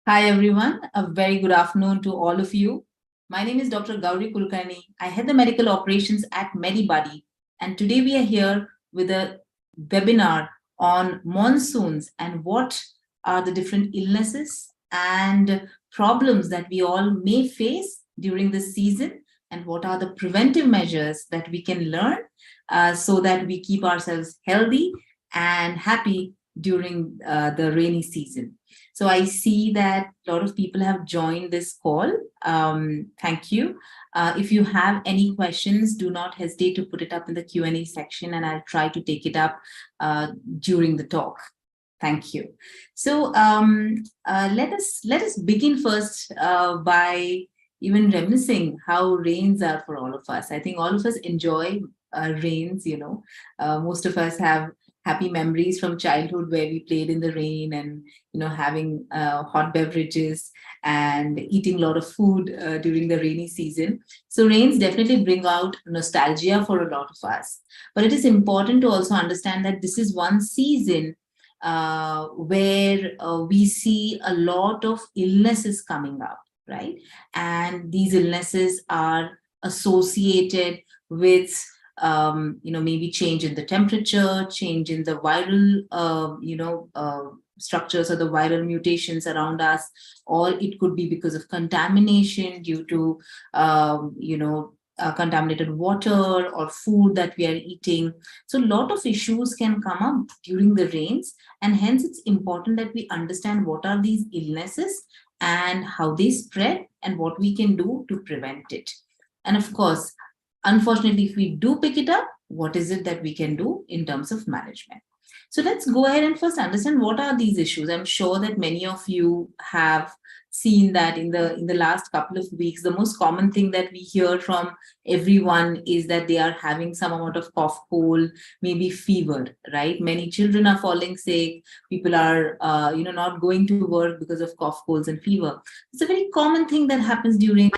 Hi, everyone. A very good afternoon to all of you. My name is Dr. Gauri Kulkarni. I head the medical operations at MediBuddy, and today we are here with a webinar on monsoons and what are the different illnesses and problems that we all may face during this season, and what are the preventive measures that we can learn so that we keep ourselves healthy and happy during the rainy season. So I see that a lot of people have joined this call. Thank you. If you have any questions, do not hesitate to put it up in the Q&A section, and I'll try to take it up during the talk. Thank you. So let us begin first by even reminiscing how rains are for all of us. I think all of us enjoy rains. Most of us have happy memories from childhood where we played in the rain and having hot beverages and eating a lot of food during the rainy season. So rains definitely bring out nostalgia for a lot of us, but it is important to also understand that this is one season where we see a lot of illnesses coming up, right? And these illnesses are associated with maybe change in the temperature, change in the viral, structures or the viral mutations around us, or it could be because of contamination due to, contaminated water or food that we are eating. So a lot of issues can come up during the rains, and hence it's important that we understand what are these illnesses and how they spread and what we can do to prevent it. And of course, unfortunately, if we do pick it up, what is it that we can do in terms of management? So let's go ahead and first understand what are these issues. I'm sure that many of you have seen that in the last couple of weeks, the most common thing that we hear from everyone is that they are having some amount of cough, cold, maybe fever, right? Many children are falling sick. People are, not going to work because of cough, colds, and fever. It's a very common thing that happens during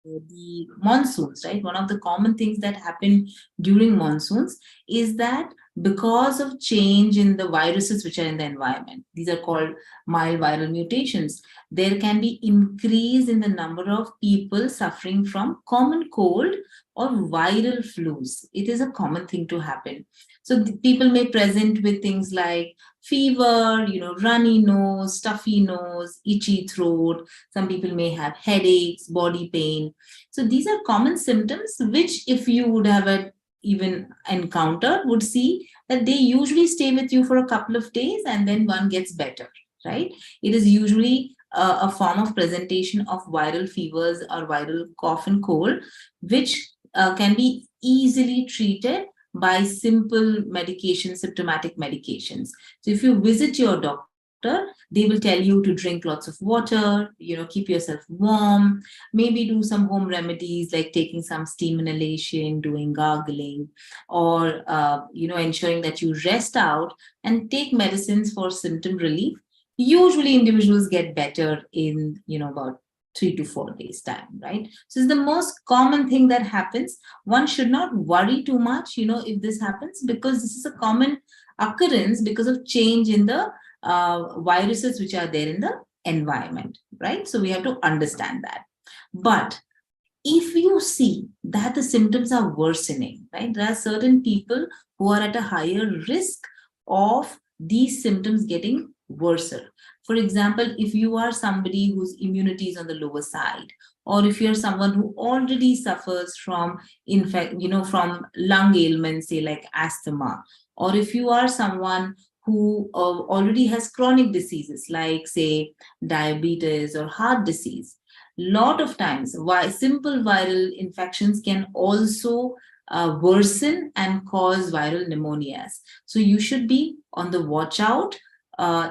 the monsoons, right? One of the common things that happen during monsoons is that because of change in the viruses which are in the environment, these are called mild viral mutations, there can be increase in the number of people suffering from common cold or viral flus. It is a common thing to happen. So people may present with things like fever, runny nose, stuffy nose, itchy throat. Some people may have headaches, body pain. So these are common symptoms which, if you would have even encountered, would see that they usually stay with you for a couple of days and then one gets better, right? It is usually a form of presentation of viral fevers or viral cough and cold, which can be easily treated by simple medications, symptomatic medications. So if you visit your doctor, they will tell you to drink lots of water, keep yourself warm, maybe do some home remedies like taking some steam inhalation, doing gargling, or ensuring that you rest out and take medicines for symptom relief. Usually individuals get better in about 3 to 4 days time, right? So it's the most common thing that happens. One should not worry too much, if this happens, because this is a common occurrence because of change in the viruses which are there in the environment, right? So we have to understand that. But if you see that the symptoms are worsening, right, there are certain people who are at a higher risk of these symptoms getting worse. For example, if you are somebody whose immunity is on the lower side, or if you're someone who already suffers from from lung ailments, say like asthma, or if you are someone who already has chronic diseases like say diabetes or heart disease, lot of times why simple viral infections can also worsen and cause viral pneumonias. So you should be on the watch out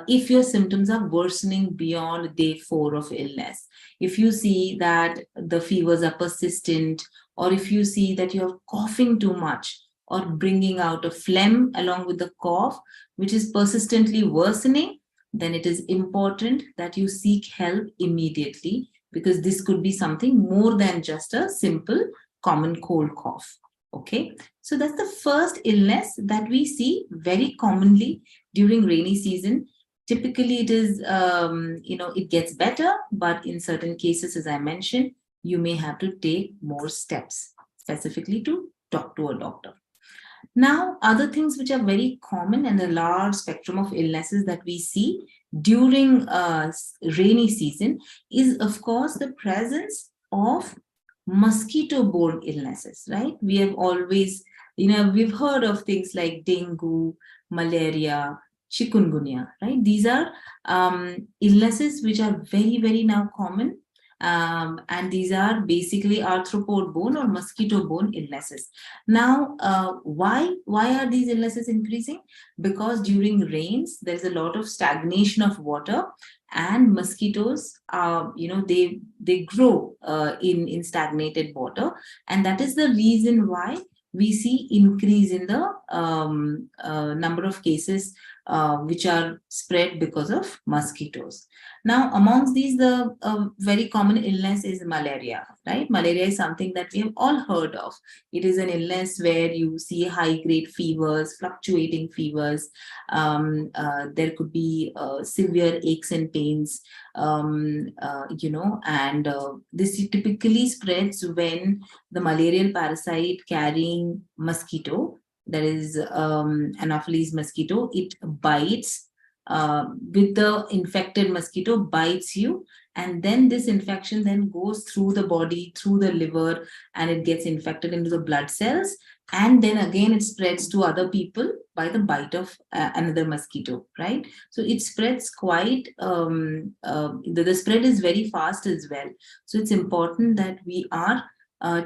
if your symptoms are worsening beyond day 4 of illness. If you see that the fevers are persistent, or if you see that you're coughing too much or bringing out a phlegm along with the cough, which is persistently worsening, then it is important that you seek help immediately, because this could be something more than just a simple common cold cough. Okay, so that's the first illness that we see very commonly during rainy season. Typically, it is, it gets better, but in certain cases, as I mentioned, you may have to take more steps specifically to talk to a doctor. Now, other things which are very common and a large spectrum of illnesses that we see during rainy season is, of course, the presence of mosquito-borne illnesses, right? We have always, we've heard of things like dengue, malaria, chikungunya, right? These are illnesses which are very, very now common. And these are basically arthropod-borne or mosquito-borne illnesses. Now, why are these illnesses increasing? Because during rains, there's a lot of stagnation of water, and mosquitoes, they grow in stagnated water, and that is the reason why we see increase in the number of cases which are spread because of mosquitoes. Now, amongst these, the very common illness is malaria, right? Malaria is something that we have all heard of. It is an illness where you see high-grade fevers, fluctuating fevers. There could be severe aches and pains, and this typically spreads when the malarial parasite carrying mosquito, that is Anopheles mosquito, it bites with the infected mosquito, bites you, and then this infection then goes through the body, through the liver, and it gets infected into the blood cells, and then again it spreads to other people by the bite of another mosquito, right? So it spreads quite, the spread is very fast as well. So it's important that we are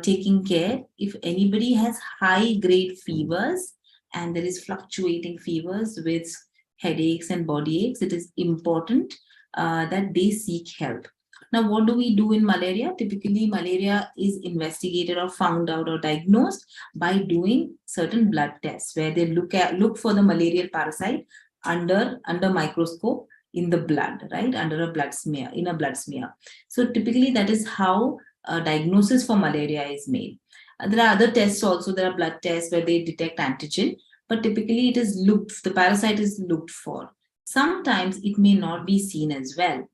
taking care. If anybody has high grade fevers and there is fluctuating fevers with headaches and body aches, it is important that they seek help. Now, what do we do in malaria? Typically, malaria is investigated or found out or diagnosed by doing certain blood tests where they look for the malarial parasite under microscope in the blood, right? Under a blood smear, in a blood smear. So typically, that is how a diagnosis for malaria is made. There are other tests also. There are blood tests where they detect antigen, but typically the parasite is looked for. Sometimes it may not be seen as well.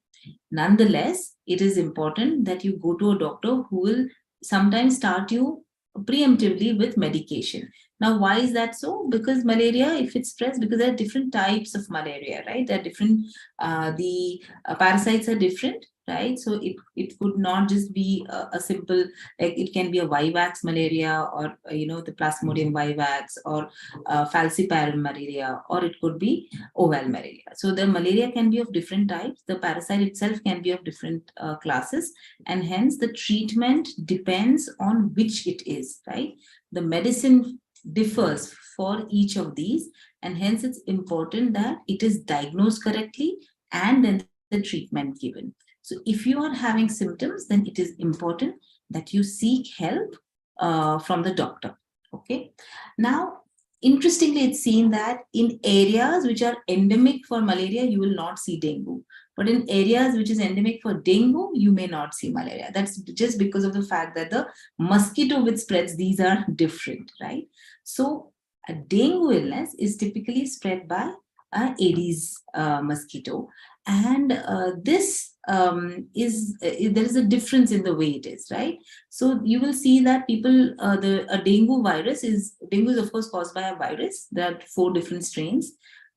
Nonetheless, it is important that you go to a doctor who will sometimes start you preemptively with medication. Now, why is that so? Because malaria, if it spreads, because there are different types of malaria, right? There are different, the parasites are different, right? So it could not just be a simple, like it can be a vivax malaria or, the Plasmodium vivax or falciparum malaria, or it could be oval malaria. So the malaria can be of different types. The parasite itself can be of different classes, and hence the treatment depends on which it is, right? The medicine differs for each of these, and hence it's important that it is diagnosed correctly and then the treatment given. So if you are having symptoms, then it is important that you seek help from the doctor. Okay. Now, interestingly, it's seen that in areas which are endemic for malaria, you will not see dengue. But in areas which is endemic for dengue, you may not see malaria. That's just because of the fact that the mosquito which spreads, these are different, right? So a dengue illness is typically spread by Aedes mosquito. And this there is a difference in the way it is, right? So you will see that people, a dengue is of course caused by a virus. There are 4 different strains.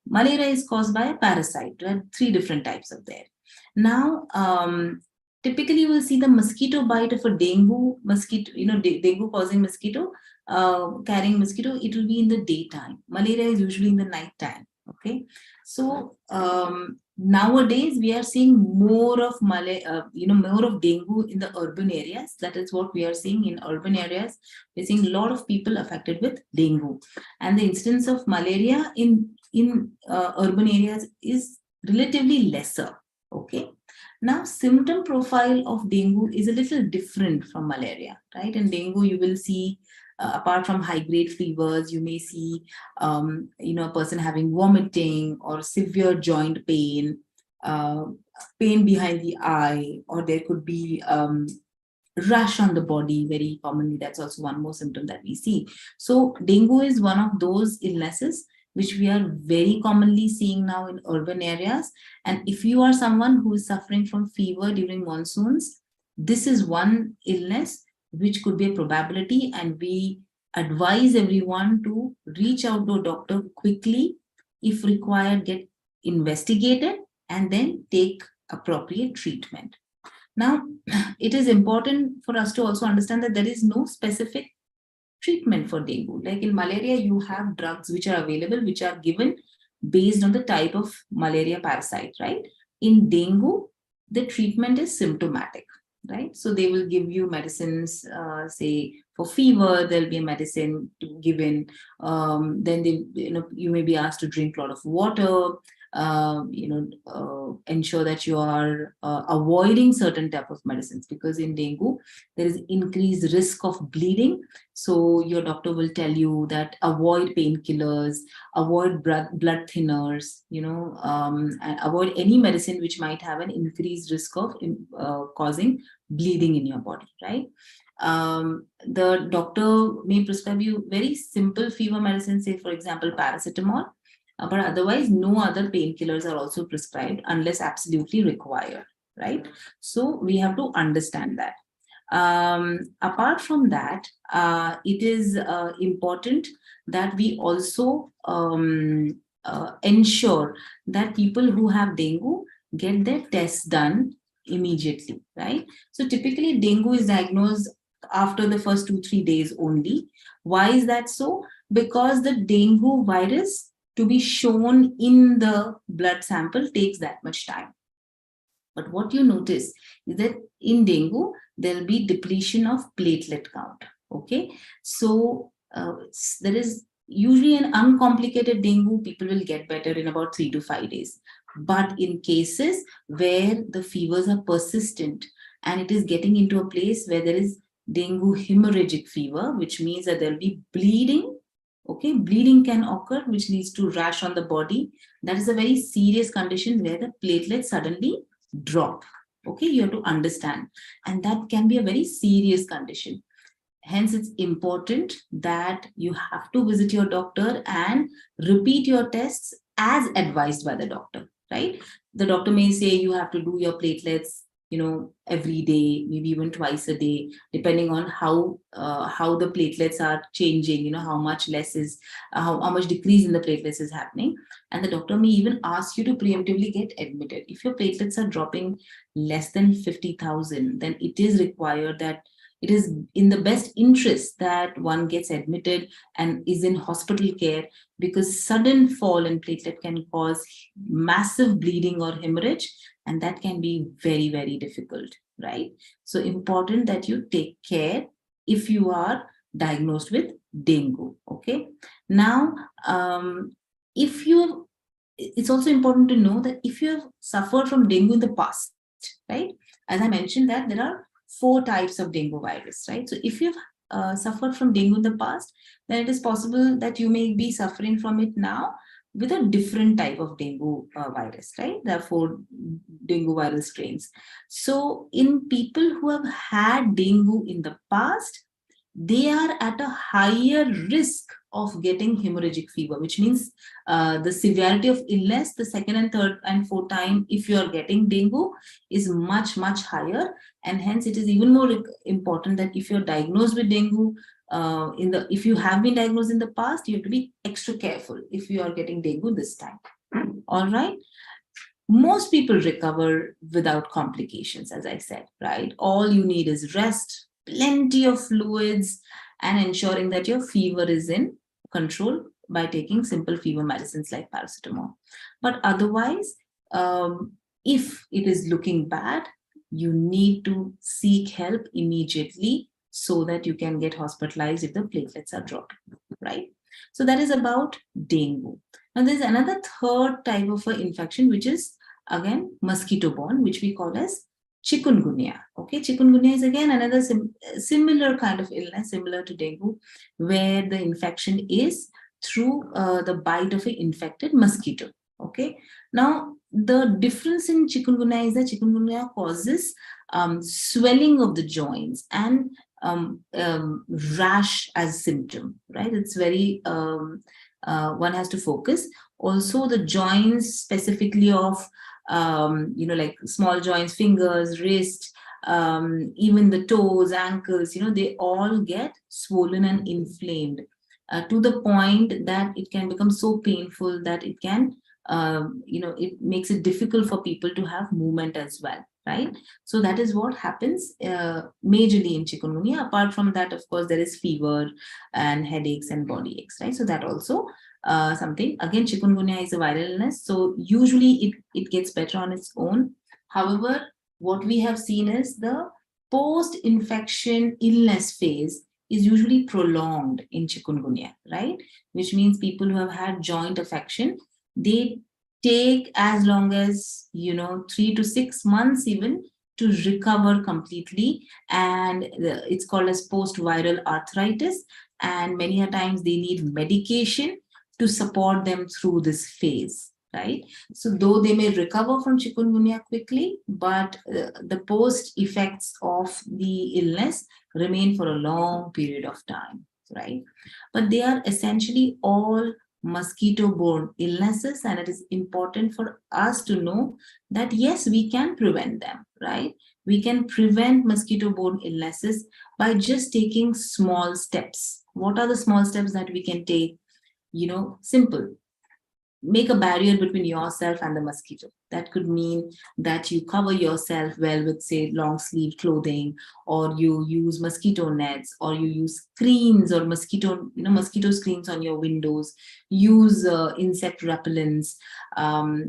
Malaria is caused by a parasite. There are 3 different types of there. Now, typically you will see the mosquito bite of a dengue mosquito, dengue causing mosquito, carrying mosquito, it will be in the daytime. Malaria is usually in the night time. Okay. So, nowadays we are seeing more of more of dengue in the urban areas. That is what we are seeing in urban areas. We're seeing a lot of people affected with dengue, and the incidence of malaria in urban areas is relatively lesser. Okay. Now, symptom profile of dengue is a little different from malaria, right? In dengue, you will see, apart from high-grade fevers, you may see, a person having vomiting or severe joint pain, pain behind the eye, or there could be rash on the body very commonly. That's also one more symptom that we see. So dengue is one of those illnesses which we are very commonly seeing now in urban areas. And if you are someone who is suffering from fever during monsoons, this is one illness which could be a probability, and we advise everyone to reach out to a doctor quickly, if required, get investigated, and then take appropriate treatment. Now, it is important for us to also understand that there is no specific treatment for dengue. Like in malaria, you have drugs which are available, which are given based on the type of malaria parasite, right? In dengue, the treatment is symptomatic, right? So they will give you medicines, say for fever, there'll be a medicine given. Then they, you may be asked to drink a lot of water. Ensure that you are avoiding certain type of medicines, because in dengue there is increased risk of bleeding. So your doctor will tell you that avoid painkillers, avoid blood thinners, and avoid any medicine which might have an increased risk of causing bleeding in your body, right? The doctor may prescribe you very simple fever medicines, say for example paracetamol, but otherwise no other painkillers are also prescribed unless absolutely required, right? So we have to understand that. Apart from that, it is important that we also ensure that people who have dengue get their tests done immediately, right? So typically dengue is diagnosed after the first 2-3 days only. Why is that so? Because the dengue virus to be shown in the blood sample takes that much time. But what you notice is that in dengue, there will be depletion of platelet count. Okay, so there is usually an uncomplicated dengue, people will get better in about 3 to 5 days. But in cases where the fevers are persistent and it is getting into a place where there is dengue hemorrhagic fever, which means that there will be bleeding. Okay, bleeding can occur, which leads to rash on the body. That is a very serious condition where the platelets suddenly drop. Okay, you have to understand. And that can be a very serious condition. Hence, it's important that you have to visit your doctor and repeat your tests as advised by the doctor, right? The doctor may say you have to do your platelets, every day, maybe even twice a day, depending on how the platelets are changing, how much less is, how much decrease in the platelets is happening. And the doctor may even ask you to preemptively get admitted. If your platelets are dropping less than 50,000, then it is required that it is in the best interest that one gets admitted and is in hospital care, because sudden fall in platelet can cause massive bleeding or hemorrhage, and that can be very, very difficult, right? So important that you take care if you are diagnosed with dengue. Okay. Now, it's also important to know that if you have suffered from dengue in the past, right? As I mentioned that there are 4 types of dengue virus, right? So if you've suffered from dengue in the past, then it is possible that you may be suffering from it now with a different type of dengue virus, right? There are 4 dengue viral strains. So in people who have had dengue in the past, they are at a higher risk of getting hemorrhagic fever, which means the severity of illness, the second and third and fourth time, if you are getting dengue, is much, much higher. And hence it is even more important that if you're diagnosed with dengue, if you have been diagnosed in the past, you have to be extra careful if you are getting dengue this time. All right. Most people recover without complications, as I said, right? All you need is rest, plenty of fluids, and ensuring that your fever is in control by taking simple fever medicines like paracetamol. But otherwise, if it is looking bad, you need to seek help immediately so that you can get hospitalized if the platelets are dropping, right? So that is about dengue. Now there's another third type of infection, which is again mosquito-borne, which we call as chikungunya. Okay, chikungunya is again another similar kind of illness, similar to dengue, where the infection is through the bite of an infected mosquito. Okay, now the difference in chikungunya is that chikungunya causes swelling of the joints and rash as symptom, right? It's very one has to focus. Also, the joints specifically of, like small joints, fingers, wrist, even the toes, ankles, they all get swollen and inflamed to the point that it can become so painful that it can, it makes it difficult for people to have movement as well, right? So that is what happens majorly in chikungunya. Apart from that, of course, there is fever and headaches and body aches, right? So that also something. Again, chikungunya is a viral illness, so usually it gets better on its own. However, what we have seen is the post-infection illness phase is usually prolonged in chikungunya, right? Which means people who have had joint affection, they take as long as 3 to 6 months even to recover completely, and it's called as post-viral arthritis, and many a times they need medication to support them through this phase, right? So though they may recover from chikungunya quickly, but the post effects of the illness remain for a long period of time, right? But they are essentially all mosquito-borne illnesses, and it is important for us to know that yes, we can prevent them, right? We can prevent mosquito-borne illnesses by just taking small steps. What are the small steps that we can take? Simple. Make a barrier between yourself and the mosquito. That could mean that you cover yourself well with, say, long sleeve clothing, or you use mosquito nets, or you use screens or mosquito screens on your windows. Use insect repellents.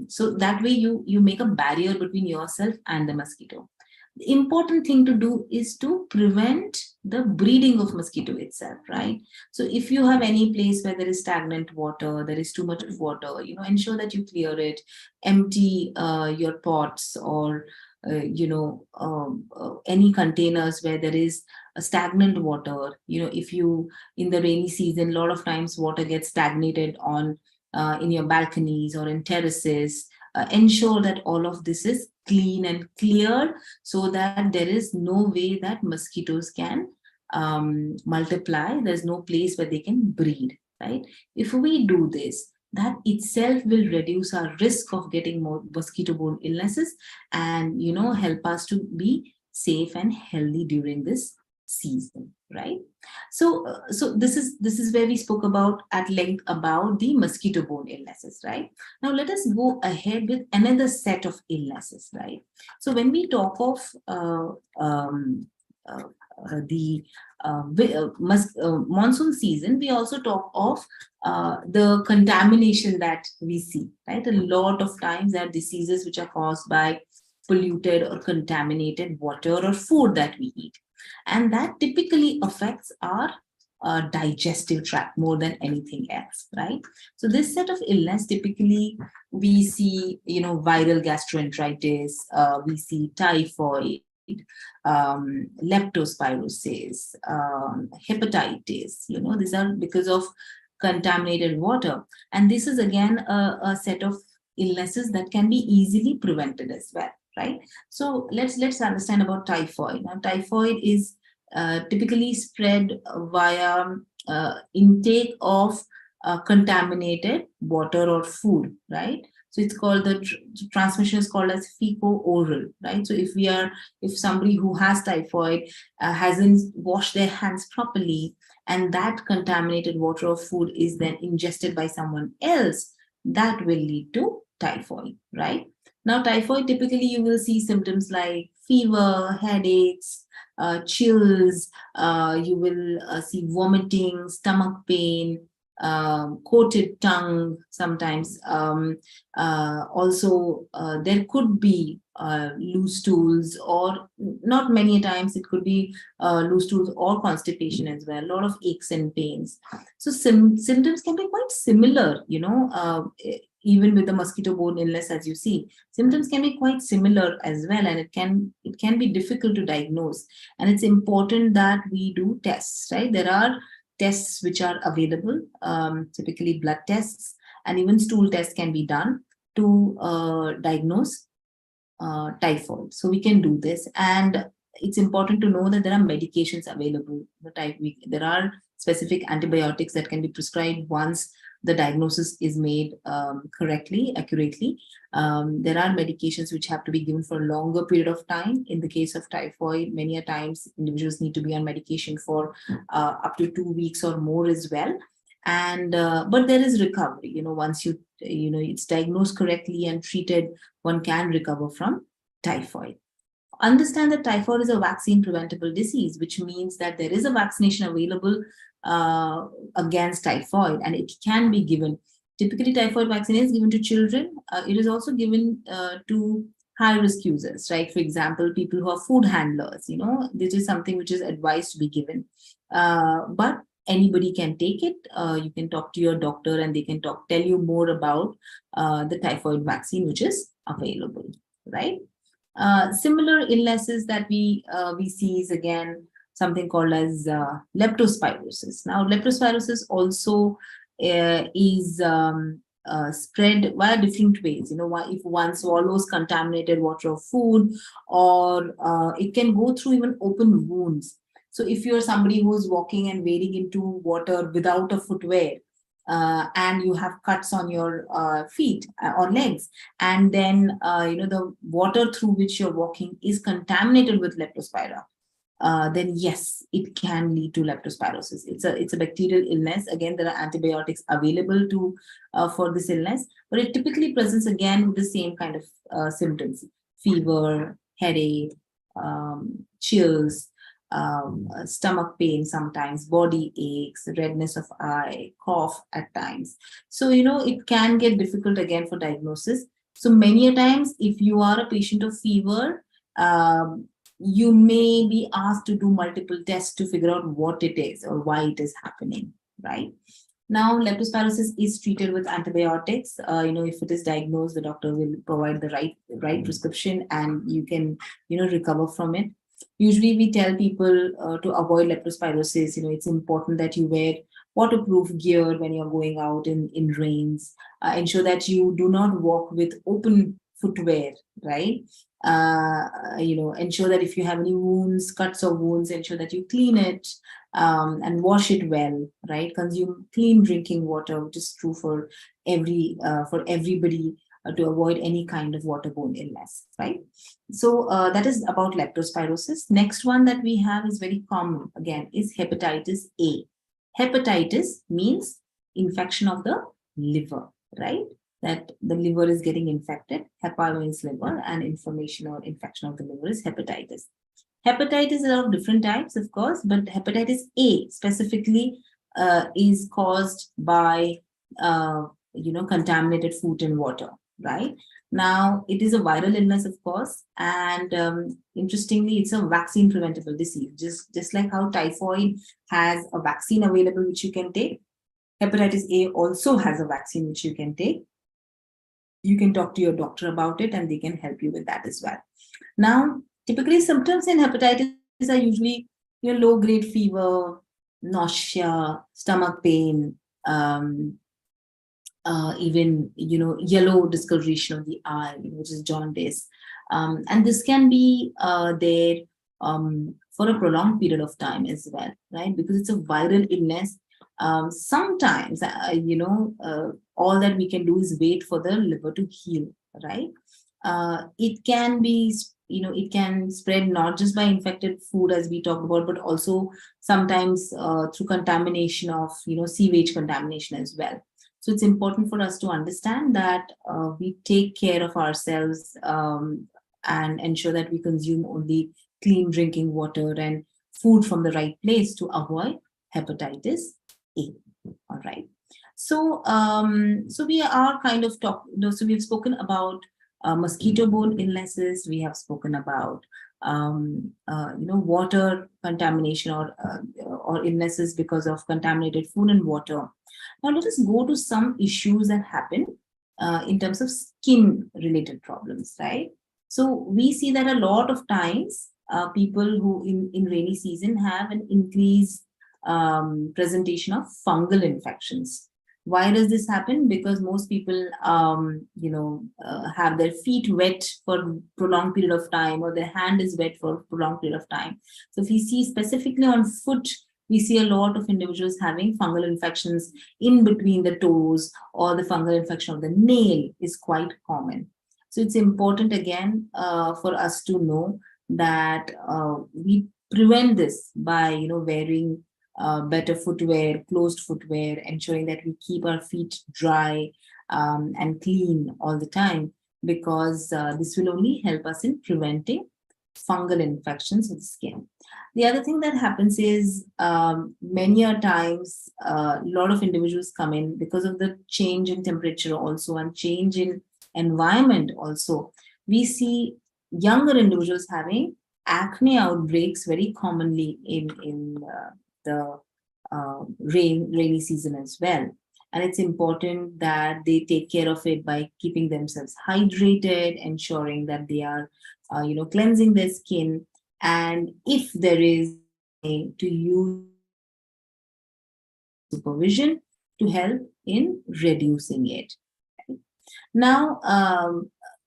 So that way you make a barrier between yourself and the mosquito. The important thing to do is to prevent the breeding of mosquito itself, right? So if you have any place where there is stagnant water, there is too much of water, ensure that you clear it, empty your pots, or any containers where there is a stagnant water. If you, in the rainy season, a lot of times water gets stagnated on in your balconies or in terraces. Ensure that all of this is clean and clear, so that there is no way that mosquitoes can multiply. There's no place where they can breed, right? If we do this, that itself will reduce our risk of getting more mosquito-borne illnesses, and help us to be safe and healthy during this season, right? So this is where we spoke about at length about the mosquito-borne illnesses, right? Now let us go ahead with another set of illnesses, right? So when we talk of the monsoon season, we also talk of the contamination that we see, right? A lot of times there are diseases which are caused by polluted or contaminated water or food that we eat. And that typically affects our digestive tract more than anything else, right? So this set of illness, typically we see, viral gastroenteritis, we see typhoid, leptospirosis, hepatitis. These are because of contaminated water. And this is again a set of illnesses that can be easily prevented as well, right? So let's understand about typhoid. Now, typhoid is typically spread via intake of contaminated water or food, right? So it's called the transmission is called as fecal-oral, right? So if somebody who has typhoid hasn't washed their hands properly, and that contaminated water or food is then ingested by someone else, that will lead to typhoid, right? Now, typhoid, typically you will see symptoms like fever, headaches, chills, you will see vomiting, stomach pain, coated tongue sometimes. Also, there could be loose stools, or not many times it could be loose stools or constipation as well, a lot of aches and pains. So symptoms can be quite similar, even with the mosquito-borne illness. As you see, symptoms can be quite similar as well, and it can be difficult to diagnose. And it's important that we do tests, right? There are tests which are available, typically blood tests, and even stool tests can be done to diagnose typhoid. So we can do this, and it's important to know that there are medications available. There are specific antibiotics that can be prescribed once the diagnosis is made correctly, accurately. There are medications which have to be given for a longer period of time. In the case of typhoid, many a times individuals need to be on medication for up to 2 weeks or more as well. And but there is recovery. Once it's diagnosed correctly and treated, one can recover from typhoid. Understand that typhoid is a vaccine preventable disease, which means that there is a vaccination available against typhoid, and it can be given. Typically, typhoid vaccine is given to children. It is also given to high risk users, right? For example, people who are food handlers, this is something which is advised to be given. But anybody can take it. You can talk to your doctor and they can tell you more about the typhoid vaccine which is available, right? Similar illnesses that we see is again something called as leptospirosis. Now, leptospirosis also is spread via different ways. If one swallows contaminated water or food, or it can go through even open wounds. So if you're somebody who's walking and wading into water without a footwear, and you have cuts on your feet or legs, and then the water through which you're walking is contaminated with leptospira, then yes, it can lead to leptospirosis. It's a bacterial illness. Again, there are antibiotics available to for this illness, but it typically presents again with the same kind of symptoms: fever, headache, chills, stomach pain, sometimes body aches, redness of eye, cough at times. So it can get difficult again for diagnosis. So many a times, if you are a patient of fever, you may be asked to do multiple tests to figure out what it is or why it is happening, right? Now, leptospirosis is treated with antibiotics. If it is diagnosed, the doctor will provide the right prescription, and you can recover from it. Usually, we tell people to avoid leptospirosis. It's important that you wear waterproof gear when you're going out in rains. Ensure that you do not walk with open footwear, right? Ensure that if you have any wounds, cuts or wounds, ensure that you clean it and wash it well, right? Consume clean drinking water, which is true for everybody, to avoid any kind of waterborne illness, right? So that is about leptospirosis. Next one that we have is very common, again, is hepatitis A. Hepatitis means infection of the liver, right? That the liver is getting infected. Hepa means liver, and inflammation or infection of the liver is hepatitis. Hepatitis are of different types, of course, but hepatitis A specifically is caused by contaminated food and water, right? Now, it is a viral illness, of course, and interestingly, it's a vaccine preventable disease. Just like how typhoid has a vaccine available which you can take, hepatitis A also has a vaccine which you can take. You can talk to your doctor about it, and they can help you with that as well. Now, typically, symptoms in hepatitis are usually low-grade fever, nausea, stomach pain, even yellow discoloration of the eye, which is jaundice, and this can be there for a prolonged period of time as well, right? Because it's a viral illness. Sometimes all that we can do is wait for the liver to heal, right? It can be it can spread not just by infected food, as we talked about, but also sometimes through contamination of sewage contamination as well. So it's important for us to understand that we take care of ourselves and ensure that we consume only clean drinking water and food from the right place to avoid hepatitis A. All right. So we are kind of so we've spoken about mosquito-borne illnesses. We have spoken about water contamination or illnesses because of contaminated food and water. Now let us go to some issues that happen in terms of skin-related problems, right? So we see that a lot of times people who in rainy season have an increased presentation of fungal infections. Why does this happen? Because most people, have their feet wet for a prolonged period of time, or their hand is wet for a prolonged period of time. So if we see specifically on foot, we see a lot of individuals having fungal infections in between the toes, or the fungal infection of the nail is quite common. So it's important again for us to know that we prevent this by wearing better footwear, closed footwear, ensuring that we keep our feet dry and clean all the time, because this will only help us in preventing fungal infections of the skin. The other thing that happens is many a times a lot of individuals come in because of the change in temperature also and change in environment also. We see younger individuals having acne outbreaks very commonly in the rainy season as well. And it's important that they take care of it by keeping themselves hydrated, ensuring that they are cleansing their skin, and if there is to use supervision to help in reducing it. Now, a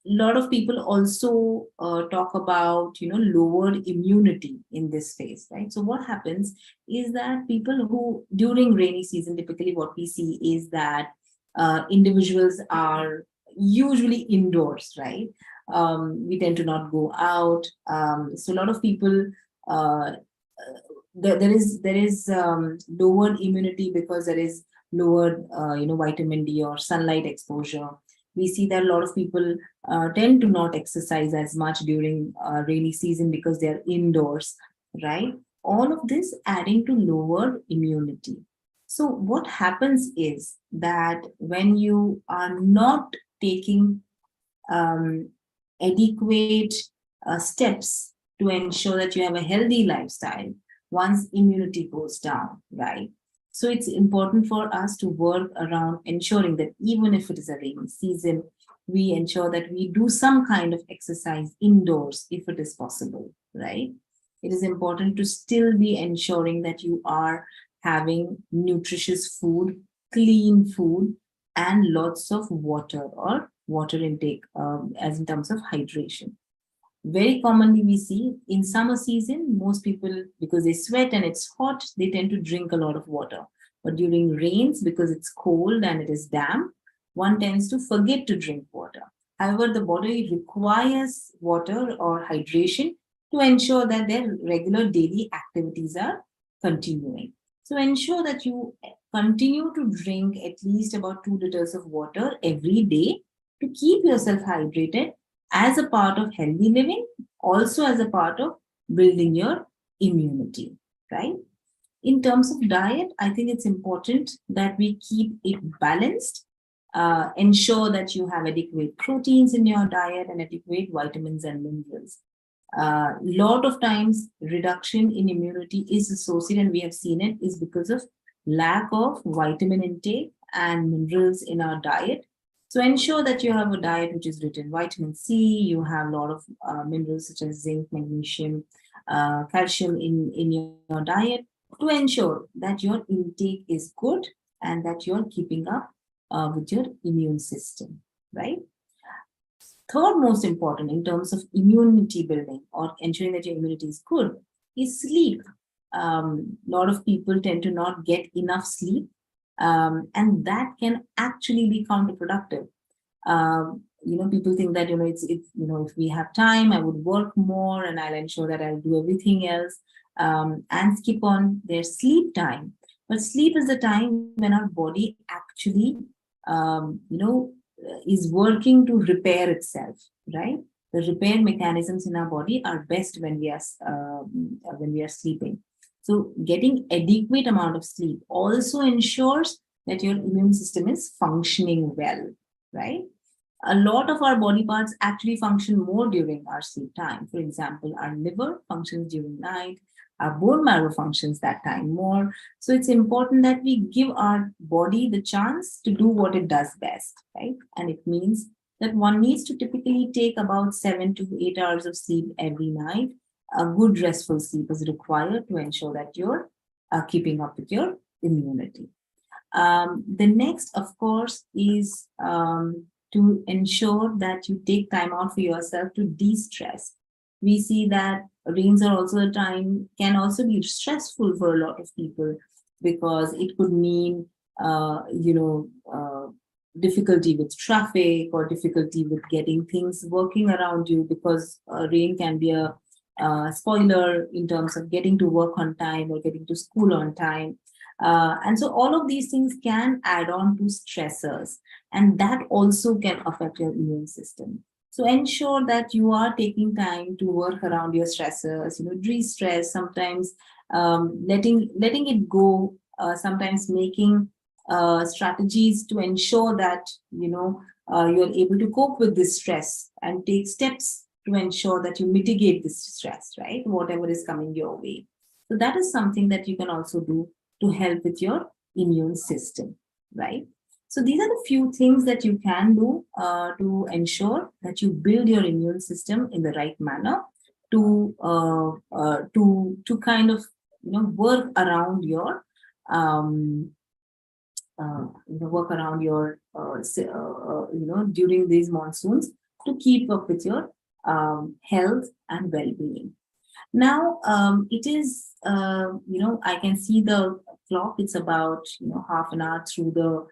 lot of people also talk about lowered immunity in this phase, right? So what happens is that people who during rainy season, typically what we see is that individuals are usually indoors, right? We tend to not go out. So a lot of people, there is lowered immunity because there is lowered vitamin D or sunlight exposure. We see that a lot of people tend to not exercise as much during rainy season because they are indoors, right? All of this adding to lower immunity. So what happens is that when you are not taking um, adequate steps to ensure that you have a healthy lifestyle, once immunity goes down, right? So it's important for us to work around ensuring that even if it is a rainy season, we ensure that we do some kind of exercise indoors if it is possible, right? It is important to still be ensuring that you are having nutritious food, clean food, and lots of water or water intake as in terms of hydration. Very commonly, we see in summer season, most people, because they sweat and it's hot, they tend to drink a lot of water. But during rains, because it's cold and it is damp, one tends to forget to drink water. However, the body requires water or hydration to ensure that their regular daily activities are continuing. So ensure that you continue to drink at least about 2 liters of water every day to keep yourself hydrated as a part of healthy living, also as a part of building your immunity, right? In terms of diet, I think it's important that we keep it balanced. Ensure that you have adequate proteins in your diet and adequate vitamins and minerals. Lot of times, reduction in immunity is associated, and we have seen it, is because of lack of vitamin intake and minerals in our diet. So ensure that you have a diet which is rich in vitamin C, you have a lot of minerals such as zinc, magnesium, calcium in your diet to ensure that your intake is good and that you're keeping up with your immune system, right? Third most important in terms of immunity building or ensuring that your immunity is good is sleep. A lot of people tend to not get enough sleep, and that can actually be counterproductive. People think that it's if we have time, I would work more and I'll ensure that I'll do everything else and skip on their sleep time. But sleep is the time when our body actually um, you know is working to repair itself, right? The repair mechanisms in our body are best when we are sleeping. So getting adequate amount of sleep also ensures that your immune system is functioning well, right? A lot of our body parts actually function more during our sleep time. For example, our liver functions during night, our bone marrow functions that time more. So it's important that we give our body the chance to do what it does best, right? And it means that one needs to typically take about 7 to 8 hours of sleep every night. A good restful sleep is required to ensure that you're keeping up with your immunity. The next, of course, is to ensure that you take time out for yourself to de stress. We see that rains are also a time, can also be stressful for a lot of people, because it could mean, difficulty with traffic or difficulty with getting things working around you, because rain can be a spoiler in terms of getting to work on time or getting to school on time. And so all of these things can add on to stressors, and that also can affect your immune system. So ensure that you are taking time to work around your stressors, de-stress, sometimes letting it go, sometimes making strategies to ensure that, you're able to cope with this stress and take steps to ensure that you mitigate this stress, right? Whatever is coming your way. So that is something that you can also do to help with your immune system, right? So these are the few things that you can do to ensure that you build your immune system in the right manner to kind of work around your work around your during these monsoons, to keep up with your health and well-being. Now, it is, I can see the clock. It's about, half an hour through the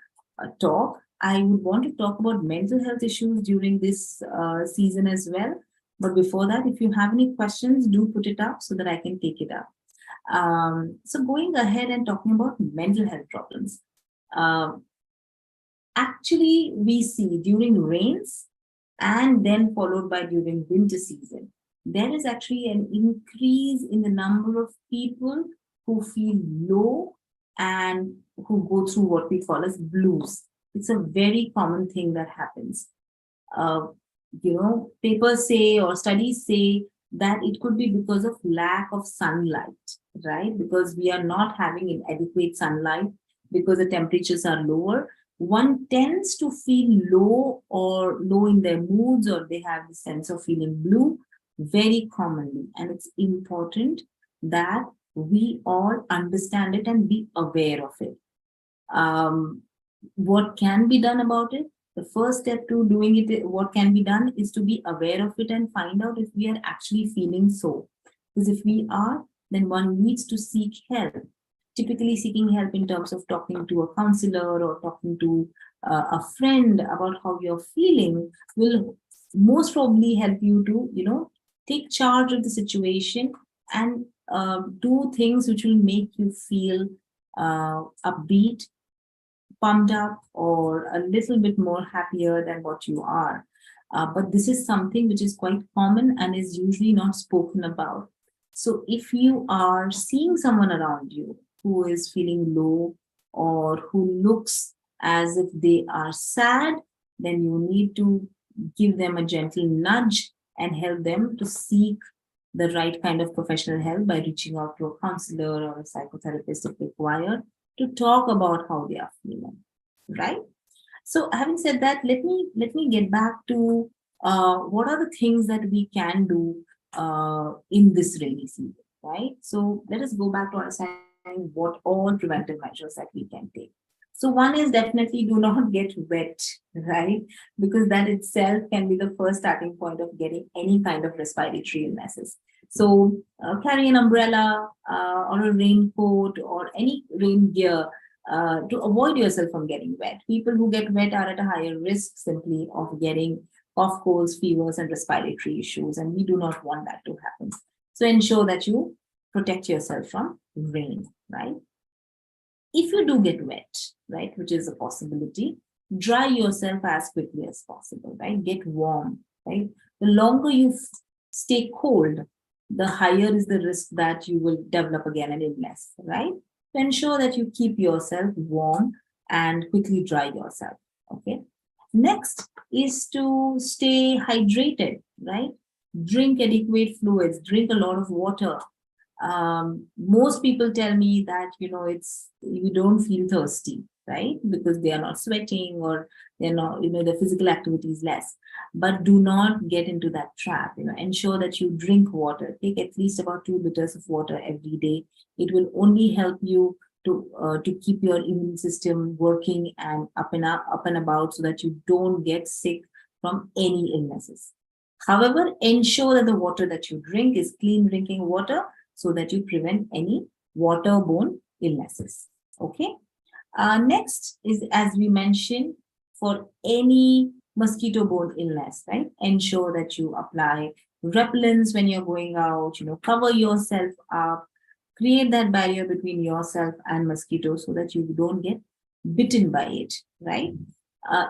talk. I would want to talk about mental health issues during this season as well. But before that, if you have any questions, do put it up so that I can take it up. So going ahead and talking about mental health problems. Actually, we see during rains and then followed by during winter season, there is actually an increase in the number of people who feel low and who go through what we call as blues. It's a very common thing that happens. Uh, Papers say or studies say that it could be because of lack of sunlight, right? Because we are not having adequate sunlight, because the temperatures are lower. One tends to feel low or low in their moods, or they have the sense of feeling blue very commonly. And it's important that we all understand it and be aware of it. What can be done about it? The first step to doing it, what can be done, is to be aware of it and find out if we are actually feeling so. Because if we are, then one needs to seek help. Typically, seeking help in terms of talking to a counselor or talking to a friend about how you're feeling will most probably help you to, take charge of the situation and do things which will make you feel upbeat, pumped up, or a little bit more happier than what you are. But this is something which is quite common and is usually not spoken about. So if you are seeing someone around you who is feeling low or who looks as if they are sad, then you need to give them a gentle nudge and help them to seek the right kind of professional help by reaching out to a counselor or a psychotherapist if required, to talk about how they are feeling, right? So having said that, let me get back to what are the things that we can do in this rainy season, right? So let us go back to understanding what all preventive measures that we can take. So one is definitely do not get wet, right? Because that itself can be the first starting point of getting any kind of respiratory illnesses. So carry an umbrella or a raincoat or any rain gear to avoid yourself from getting wet. People who get wet are at a higher risk simply of getting cough, colds, fevers, and respiratory issues, and we do not want that to happen. So ensure that you protect yourself from rain, right? If you do get wet, right, which is a possibility, dry yourself as quickly as possible, right? Get warm, right? The longer you stay cold, the higher is the risk that you will develop again an illness, right? To ensure that you keep yourself warm and quickly dry yourself, okay? Next is to stay hydrated, right? Drink adequate fluids, drink a lot of water. Most people tell me that it's you don't feel thirsty, right? Because they are not sweating or they're not, the physical activity is less. But do not get into that trap. Ensure that you drink water. Take at least about 2 liters of water every day. It will only help you to keep your immune system working and up and about, so that you don't get sick from any illnesses. However, ensure that the water that you drink is clean drinking water so that you prevent any waterborne illnesses. Okay. Next is, as we mentioned, for any mosquito-borne illness, right? Ensure that you apply repellents when you're going out, cover yourself up, create that barrier between yourself and mosquitoes so that you don't get bitten by it, right?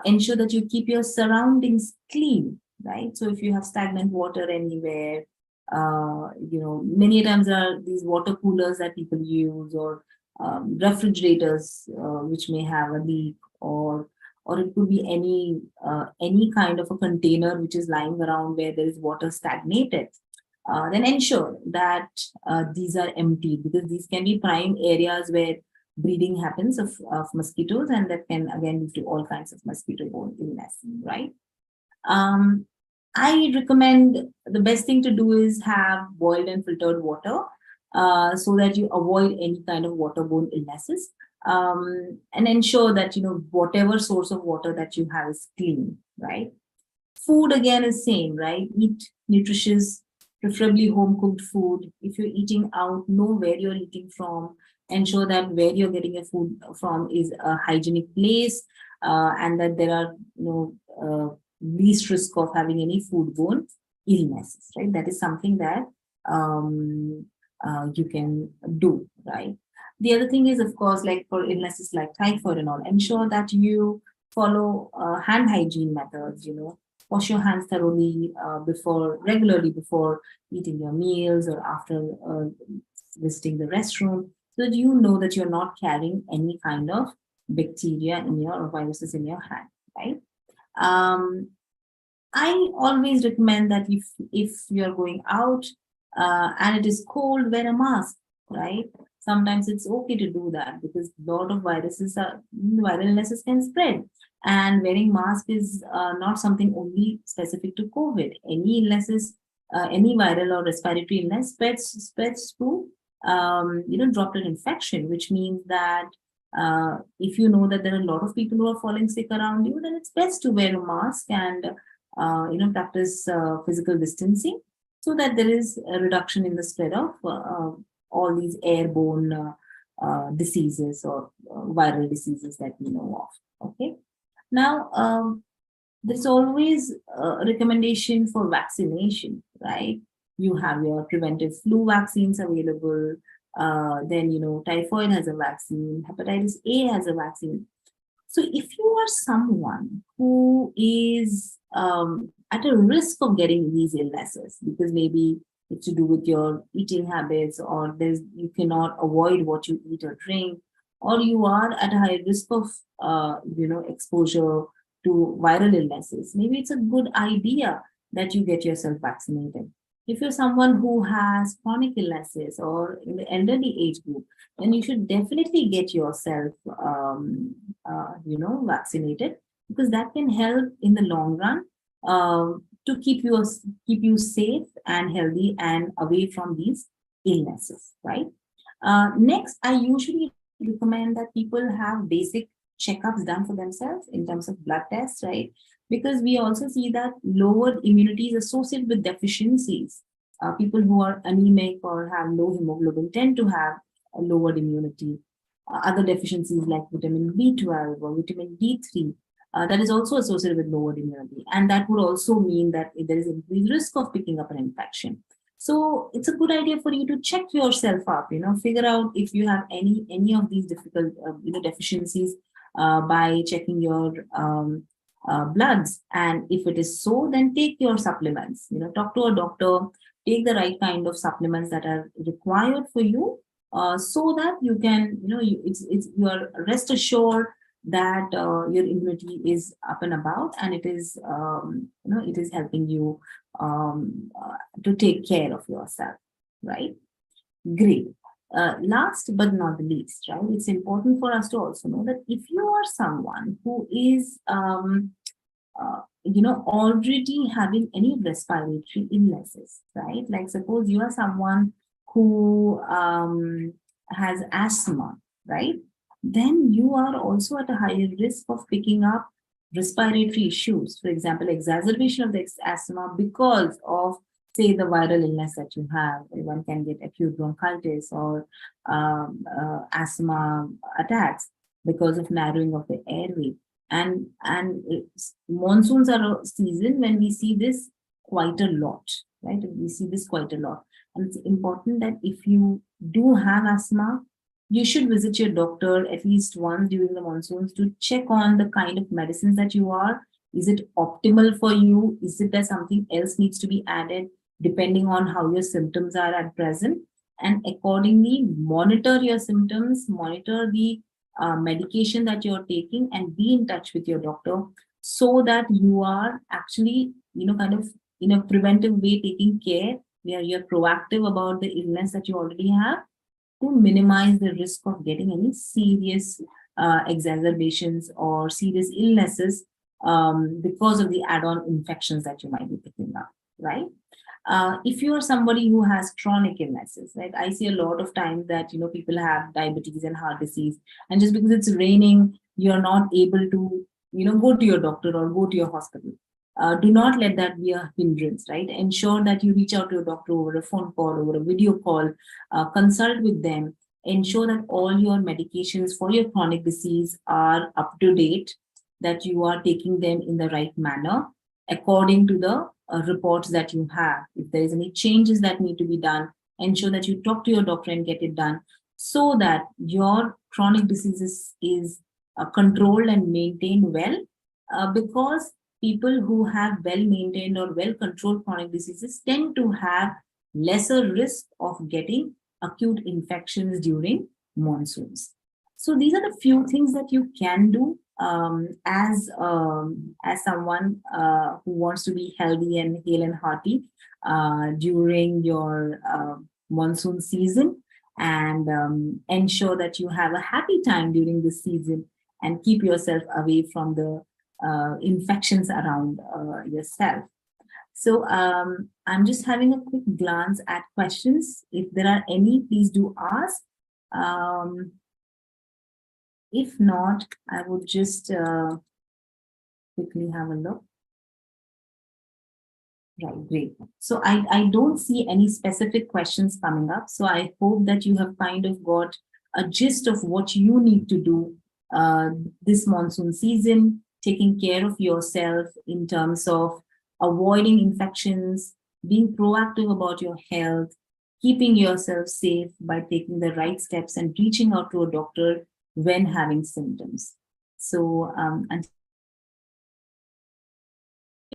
Ensure that you keep your surroundings clean, right? So if you have stagnant water anywhere, many times there are these water coolers that people use, or refrigerators which may have a leak, or it could be any kind of a container which is lying around where there is water stagnated. Then ensure that these are emptied, because these can be prime areas where breeding happens of mosquitoes, and that can again lead to all kinds of mosquito-borne illness, right? Um, I recommend the best thing to do is have boiled and filtered water so that you avoid any kind of waterborne illnesses, and ensure that whatever source of water that you have is clean, right? Food again is same, right? Eat nutritious, preferably home cooked food. If you're eating out, know where you're eating from. Ensure that where you're getting your food from is a hygienic place, and that there are least risk of having any foodborne illnesses, right? That is something that um, you can do, right? The other thing is, of course, like for illnesses like typhoid and all, ensure that you follow hand hygiene methods, wash your hands thoroughly regularly before eating your meals or after visiting the restroom, so that you know that you're not carrying any kind of bacteria in your or viruses in your hand, right? Um, I always recommend that if you're going out and it is cold, wear a mask, right? Sometimes it's okay to do that because a lot of viral illnesses can spread, and wearing mask is not something only specific to COVID. Any illnesses, any viral or respiratory illness spreads through droplet infection, which means that if you know that there are a lot of people who are falling sick around you, then it's best to wear a mask and practice physical distancing so that there is a reduction in the spread of all these airborne diseases or viral diseases that we know of. Okay. Now, there's always a recommendation for vaccination, right? You have your preventive flu vaccines available. Then, typhoid has a vaccine, hepatitis A has a vaccine. So if you are someone who is at a risk of getting these illnesses, because maybe it's to do with your eating habits, or you cannot avoid what you eat or drink, or you are at a high risk of exposure to viral illnesses, maybe it's a good idea that you get yourself vaccinated. If you're someone who has chronic illnesses or in the elderly age group, then you should definitely get yourself vaccinated, because that can help in the long run to keep you safe and healthy and away from these illnesses, right? Next, I usually recommend that people have basic checkups done for themselves in terms of blood tests, right? Because we also see that lowered immunity is associated with deficiencies. People who are anemic or have low hemoglobin tend to have a lowered immunity. Other deficiencies like vitamin B12 or vitamin D3, that is also associated with lowered immunity. And that would also mean that there is increased risk of picking up an infection. So it's a good idea for you to check yourself up, figure out if you have any of these difficult, deficiencies by checking your bloods. And if it is so, then take your supplements, talk to a doctor, take the right kind of supplements that are required for you, so that you can, you are rest assured that your immunity is up and about, and it is, it is helping you to take care of yourself, right? Great. Last but not the least, right? It's important for us to also know that if you are someone who is, already having any respiratory illnesses, right? Like suppose you are someone who has asthma, right? Then you are also at a higher risk of picking up respiratory issues, for example, exacerbation of the asthma because of, say, the viral illness that you have. One can get acute bronchitis or asthma attacks because of narrowing of the airway. And monsoons are a season when we see this quite a lot, right? We see this quite a lot. And it's important that if you do have asthma, you should visit your doctor at least once during the monsoons to check on the kind of medicines that you are. Is it optimal for you? Is it that something else needs to be added depending on how your symptoms are at present? And accordingly, monitor your symptoms, monitor the medication that you're taking, and be in touch with your doctor so that you are actually, kind of in a preventive way taking care, where you're proactive about the illness that you already have to minimize the risk of getting any serious exacerbations or serious illnesses because of the add-on infections that you might be picking up, right? If you are somebody who has chronic illnesses, right? I see a lot of times that people have diabetes and heart disease, and just because it's raining, you're not able to go to your doctor or go to your hospital. Do not let that be a hindrance, right? Ensure that you reach out to your doctor over a phone call, over a video call, consult with them, ensure that all your medications for your chronic disease are up to date, that you are taking them in the right manner according to the reports that you have. If there is any changes that need to be done, ensure that you talk to your doctor and get it done so that your chronic diseases is controlled and maintained well, because people who have well maintained or well controlled chronic diseases tend to have lesser risk of getting acute infections during monsoons. So these are the few things that you can do as someone who wants to be healthy and hale and hearty during your monsoon season, and ensure that you have a happy time during this season and keep yourself away from the infections around yourself. So I'm just having a quick glance at questions. If there are any, please do ask. If not, I would just quickly have a look. Right, great. So I don't see any specific questions coming up. So I hope that you have kind of got a gist of what you need to do this monsoon season, taking care of yourself in terms of avoiding infections, being proactive about your health, keeping yourself safe by taking the right steps and reaching out to a doctor when having symptoms. So until